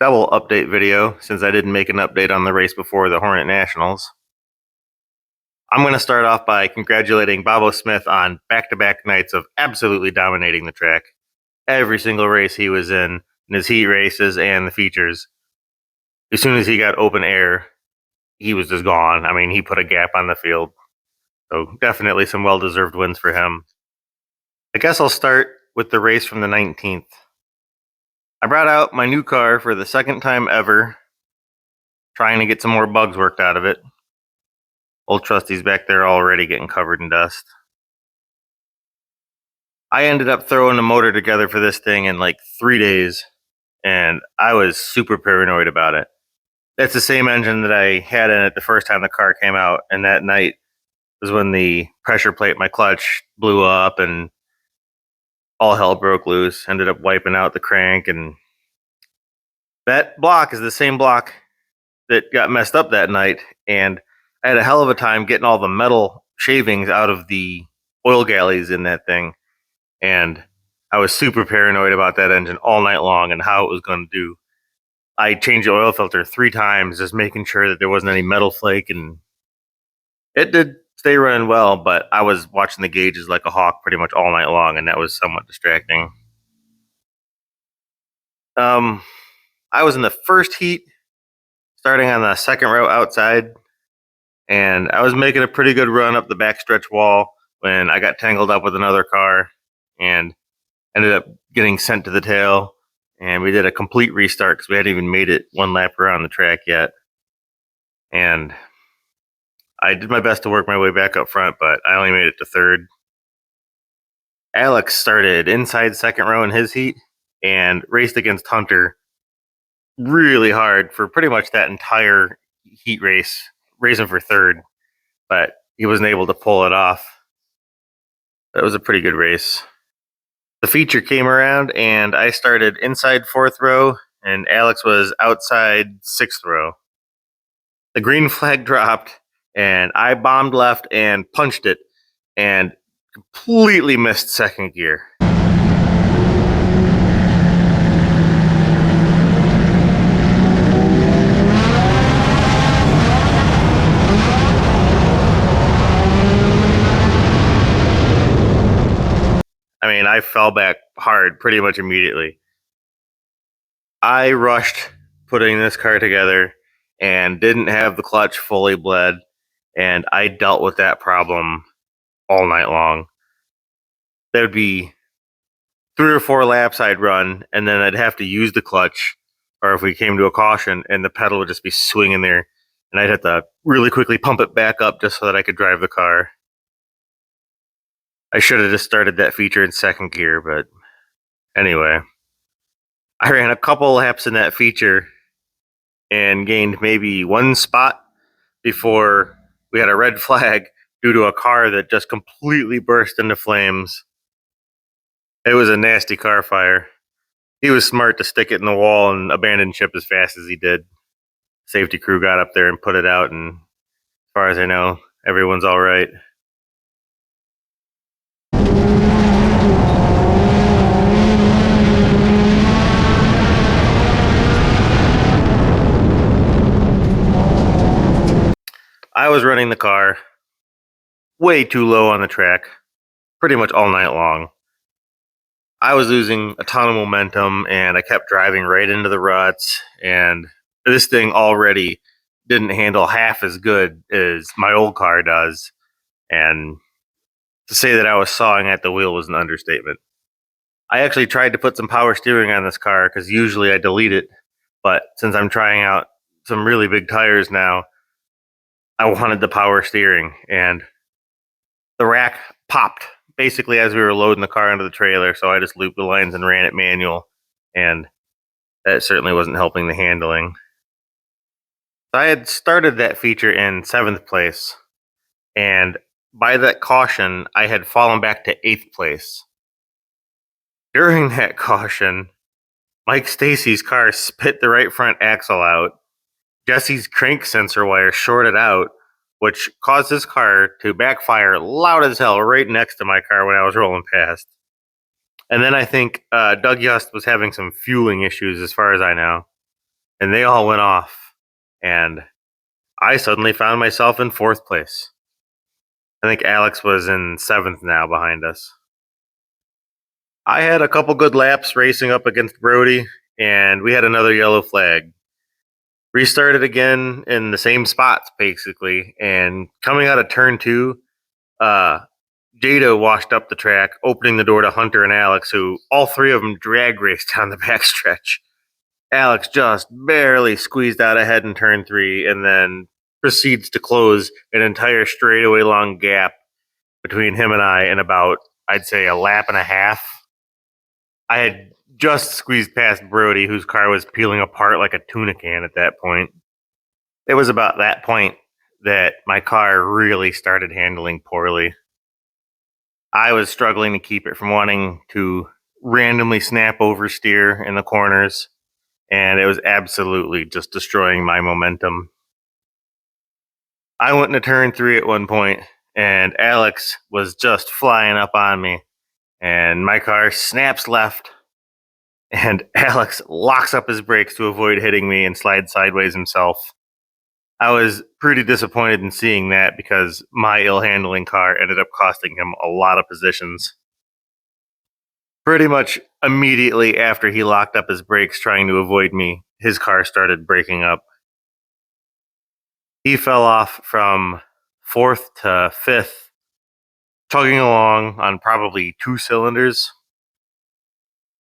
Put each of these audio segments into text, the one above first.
Double update video since I didn't make an update on the race before the Hornet Nationals. I'm going to start off by congratulating Bobo Smith on back-to-back nights of absolutely dominating the track. Every single race he was in his heat races and the features. As soon as he got open air, he was just gone. I mean, he put a gap on the field. So definitely some well-deserved wins for him. I guess I'll start with the race from the 19th. I brought out my new car for the second time ever, trying to get some more bugs worked out of it. Old Trusty's back there already getting covered in dust. I ended up throwing the motor together for this thing in like 3 days, and I was super paranoid about it. That's the same engine that I had in it the first time the car came out, and that night was when the pressure plate, my clutch, blew up and all hell broke loose. Ended up wiping out the crank, and that block is the same block that got messed up that night, and I had a hell of a time getting all the metal shavings out of the oil galleys in that thing, and I was super paranoid about that engine all night long and how it was going to do. I changed the oil filter 3 times, just making sure that there wasn't any metal flake, and it did stay running well, but I was watching the gauges like a hawk pretty much all night long, and that was somewhat distracting. I was in the first heat, starting on the second row outside, and I was making a pretty good run up the backstretch wall when I got tangled up with another car and ended up getting sent to the tail. And we did a complete restart because we hadn't even made it one lap around the track yet. And I did my best to work my way back up front, but I only made it to third. Alex started inside second row in his heat and raced against Hunter really hard for pretty much that entire heat race, racing for third, but he wasn't able to pull it off. That was a pretty good race. The feature came around, and I started inside fourth row, and Alex was outside sixth row. The green flag dropped, and I bombed left and punched it, and completely missed second gear. I mean, I fell back hard pretty much immediately. I rushed putting this car together and didn't have the clutch fully bled, and I dealt with that problem all night long. There would be 3 or 4 laps I'd run, and then I'd have to use the clutch, or if we came to a caution, and the pedal would just be swinging there, and I'd have to really quickly pump it back up just so that I could drive the car. I should have just started that feature in second gear, but anyway. I ran a couple laps in that feature and gained maybe 1 spot before we had a red flag due to a car that just completely burst into flames. It was a nasty car fire. He was smart to stick it in the wall and abandon ship as fast as he did. Safety crew got up there and put it out, and as far as I know, everyone's all right. I was running the car way too low on the track pretty much all night long. I was losing a ton of momentum, and I kept driving right into the ruts, and this thing already didn't handle half as good as my old car does, and to say that I was sawing at the wheel was an understatement. I actually tried to put some power steering on this car because usually I delete it, but since I'm trying out some really big tires now, I wanted the power steering, and the rack popped basically as we were loading the car into the trailer, so I just looped the lines and ran it manual, and that certainly wasn't helping the handling. I had started that feature in 7th place, and by that caution, I had fallen back to 8th place. During that caution, Mike Stacy's car spit the right front axle out. Jesse's crank sensor wire shorted out, which caused his car to backfire loud as hell right next to my car when I was rolling past. And then I think Doug Yust was having some fueling issues, as far as I know. and they all went off. And I suddenly found myself in fourth place. I think Alex was in seventh now behind us. I had a couple good laps racing up against Brody, and we had another yellow flag. Restarted again in the same spots, basically. And coming out of turn two, uh, Jada washed up the track, opening the door to Hunter and Alex, who all three of them drag raced down the backstretch. Alex just barely squeezed out ahead in turn three and then proceeds to close an entire straightaway long gap between him and I in about, I'd say, a lap and a half. I had just squeezed past Brody, whose car was peeling apart like a tuna can at that point. It was about that point that my car really started handling poorly. I was struggling to keep it from wanting to randomly snap oversteer in the corners, and it was absolutely just destroying my momentum. I went into turn three at one point, and Alex was just flying up on me, and my car snaps left, and Alex locks up his brakes to avoid hitting me and slides sideways himself. I was pretty disappointed in seeing that because my ill handling car ended up costing him a lot of positions. Pretty much immediately after he locked up his brakes trying to avoid me, his car started breaking up. He fell off from fourth to fifth, chugging along on probably 2 cylinders.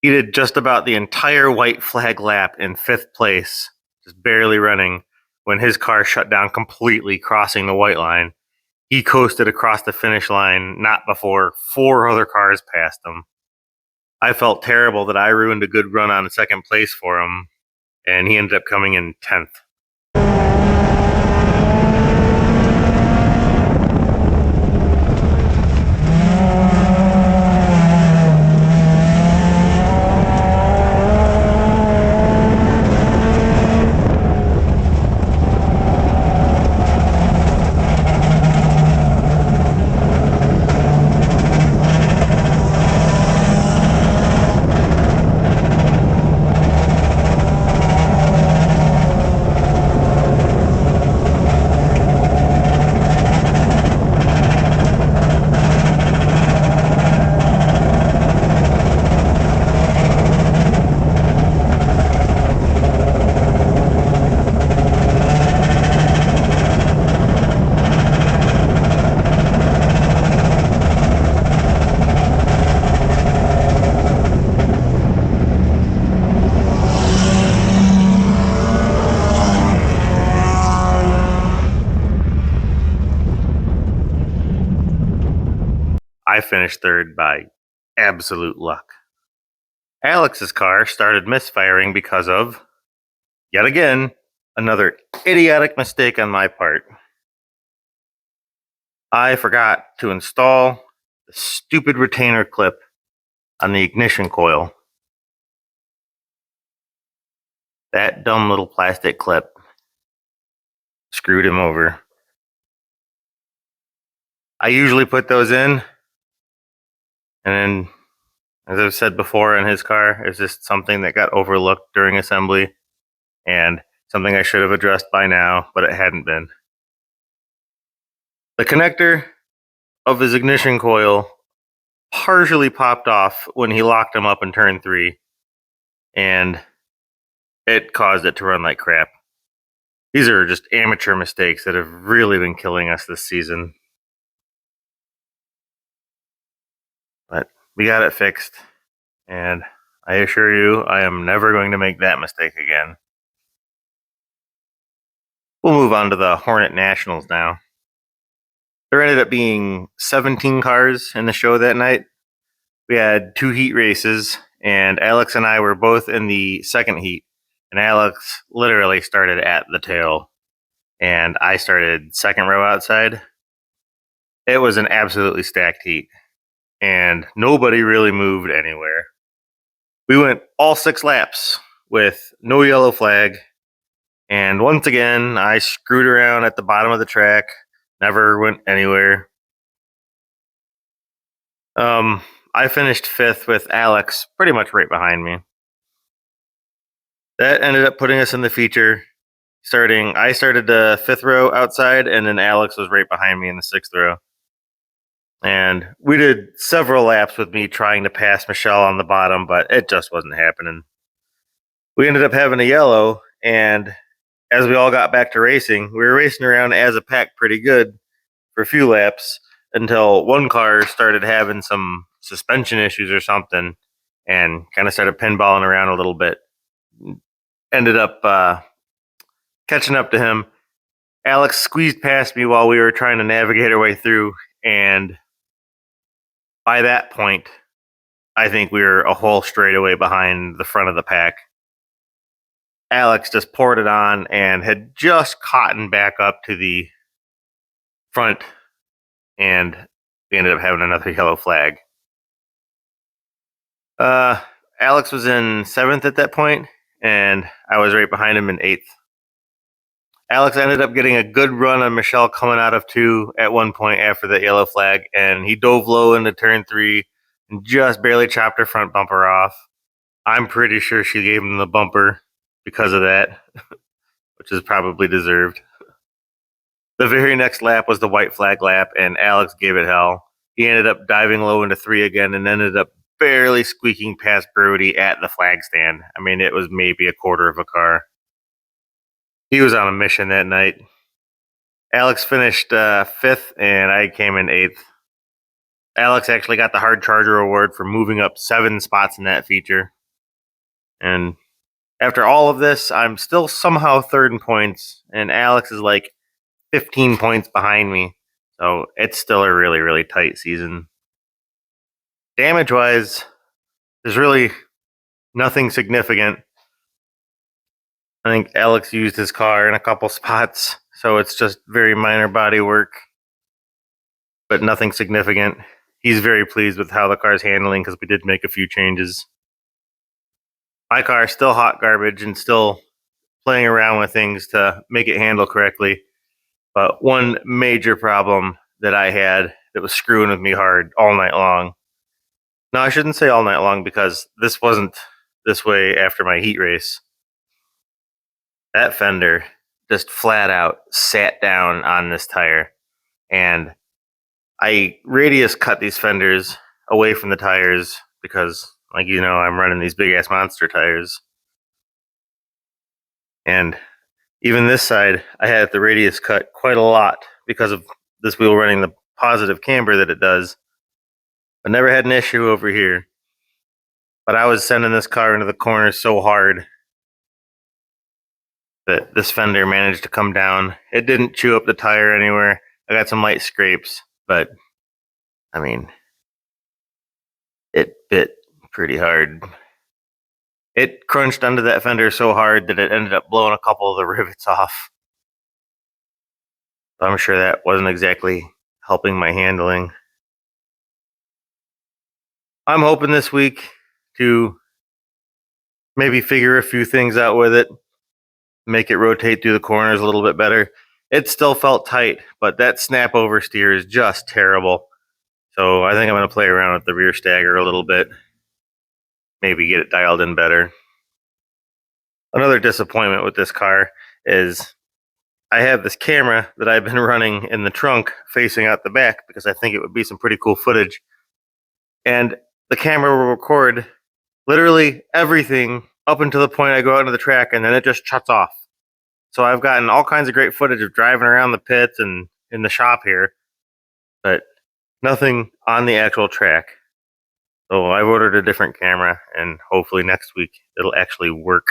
He did just about the entire white flag lap in fifth place, just barely running, when his car shut down completely, crossing the white line. He coasted across the finish line not before 4 other cars passed him. I felt terrible that I ruined a good run on second place for him, and he ended up coming in 10th. I finished third by absolute luck. Alex's car started misfiring because of, yet again, another idiotic mistake on my part. I forgot to install the stupid retainer clip on the ignition coil. That dumb little plastic clip screwed him over. I usually put those in, and then, as I've said before, in his car, it's just something that got overlooked during assembly and something I should have addressed by now, but it hadn't been. The connector of his ignition coil partially popped off when he locked him up in turn three, and it caused it to run like crap. These are just amateur mistakes that have really been killing us this season. But we got it fixed, and I assure you, I am never going to make that mistake again. We'll move on to the Hornet Nationals now. There ended up being 17 cars in the show that night. We had 2 heat races, and Alex and I were both in the second heat. And Alex literally started at the tail, and I started second row outside. It was an absolutely stacked heat, and nobody really moved anywhere. We went all 6 laps with no yellow flag, and once again, I screwed around at the bottom of the track, never went anywhere. I finished 5th with Alex pretty much right behind me. That ended up putting us in the feature. I started the fifth row outside, and then Alex was right behind me in the sixth row. And we did several laps with me trying to pass Michelle on the bottom, but it just wasn't happening. We ended up having a yellow, and as we all got back to racing, we were racing around as a pack pretty good for a few laps until one car started having some suspension issues or something and kind of started pinballing around a little bit. Ended up catching up to him. Alex squeezed past me while we were trying to navigate our way through, and by that point, I think we were a whole straightaway behind the front of the pack. Alex just poured it on and had just caught back up to the front, and we ended up having another yellow flag. Alex was in seventh at that point, and I was right behind him in eighth. Alex ended up getting a good run on Michelle coming out of two at one point after the yellow flag, and he dove low into turn three and just barely chopped her front bumper off. I'm pretty sure she gave him the bumper because of that, which is probably deserved. The very next lap was the white flag lap, and Alex gave it hell. He ended up diving low into three again and ended up barely squeaking past Brody at the flag stand. I mean, it was maybe a quarter of a car. He was on a mission that night. Alex finished fifth, and I came in eighth. Alex actually got the Hard Charger Award for moving up 7 spots in that feature. And after all of this, I'm still somehow third in points, and Alex is like 15 points behind me. So it's still a really, really tight season. Damage-wise, there's really nothing significant. I think Alex used his car in a couple spots, so it's just very minor body work, but nothing significant. He's very pleased with how the car's handling because we did make a few changes. My car is still hot garbage and still playing around with things to make it handle correctly. But one major problem that I had that was screwing with me hard all night long. No, I shouldn't say all night long because this wasn't this way after my heat race. That fender just flat out sat down on this tire, and I radius cut these fenders away from the tires because, like you know, I'm running these big ass monster tires. And even this side, I had the radius cut quite a lot because of this wheel running the positive camber that it does. I never had an issue over here. But I was sending this car into the corner so hard that this fender managed to come down. It didn't chew up the tire anywhere. I got some light scrapes, but I mean, it bit pretty hard. It crunched under that fender so hard that it ended up blowing a couple of the rivets off. I'm sure that wasn't exactly helping my handling. I'm hoping this week to maybe figure a few things out with it, make it rotate through the corners a little bit better. It still felt tight, but that snap oversteer is just terrible. So I think I'm going to play around with the rear stagger a little bit, maybe get it dialed in better. Another disappointment with this car is I have this camera that I've been running in the trunk facing out the back because I think it would be some pretty cool footage. And the camera will record literally everything up until the point I go out into the track, and then it just shuts off. So I've gotten all kinds of great footage of driving around the pits and in the shop here, but nothing on the actual track. So I've ordered a different camera, and hopefully next week it'll actually work.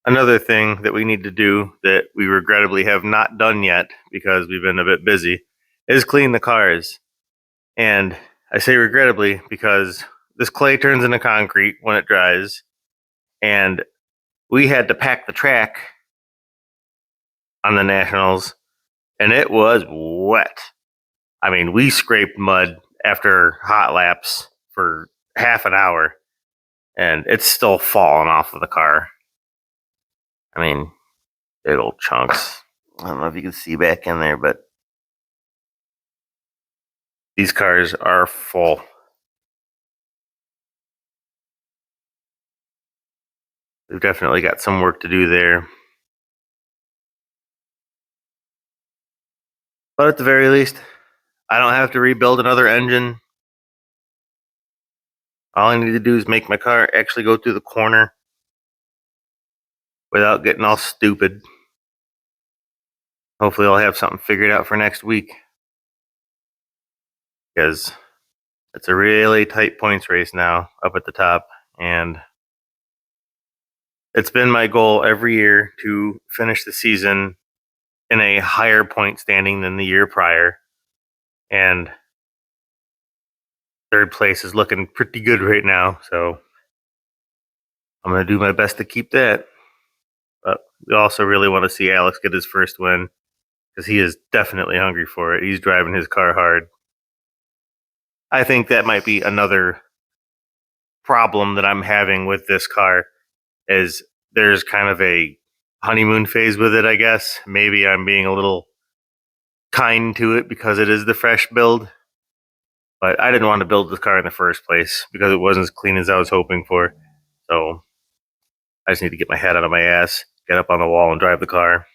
Another thing that we need to do that we regrettably have not done yet because we've been a bit busy is clean the cars. And I say regrettably because this clay turns into concrete when it dries, and we had to pack the track on the Nationals, and it was wet. I mean, we scraped mud after hot laps for half an hour, and it's still falling off of the car. I mean, big old chunks. I don't know if you can see back in there, but these cars are full. We've definitely got some work to do there. But at the very least, I don't have to rebuild another engine. All I need to do is make my car actually go through the corner without getting all stupid. Hopefully I'll have something figured out for next week, because it's a really tight points race now up at the top, and it's been my goal every year to finish the season in a higher point standing than the year prior, and third place is looking pretty good right now, so I'm going to do my best to keep that. But we also really want to see Alex get his first win, because he is definitely hungry for it. He's driving his car hard. I think that might be another problem that I'm having with this car, is there's kind of a honeymoon phase with it, I guess. Maybe I'm being a little kind to it because it is the fresh build, but I didn't want to build this car in the first place because it wasn't as clean as I was hoping for. So I just need to get my head out of my ass, get up on the wall, and drive the car.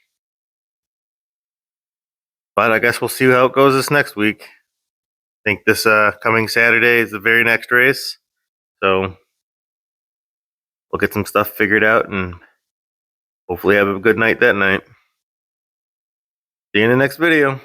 But I guess we'll see how it goes this next week. I think this coming Saturday is the very next race. So we'll get some stuff figured out and hopefully have a good night that night. See you in the next video.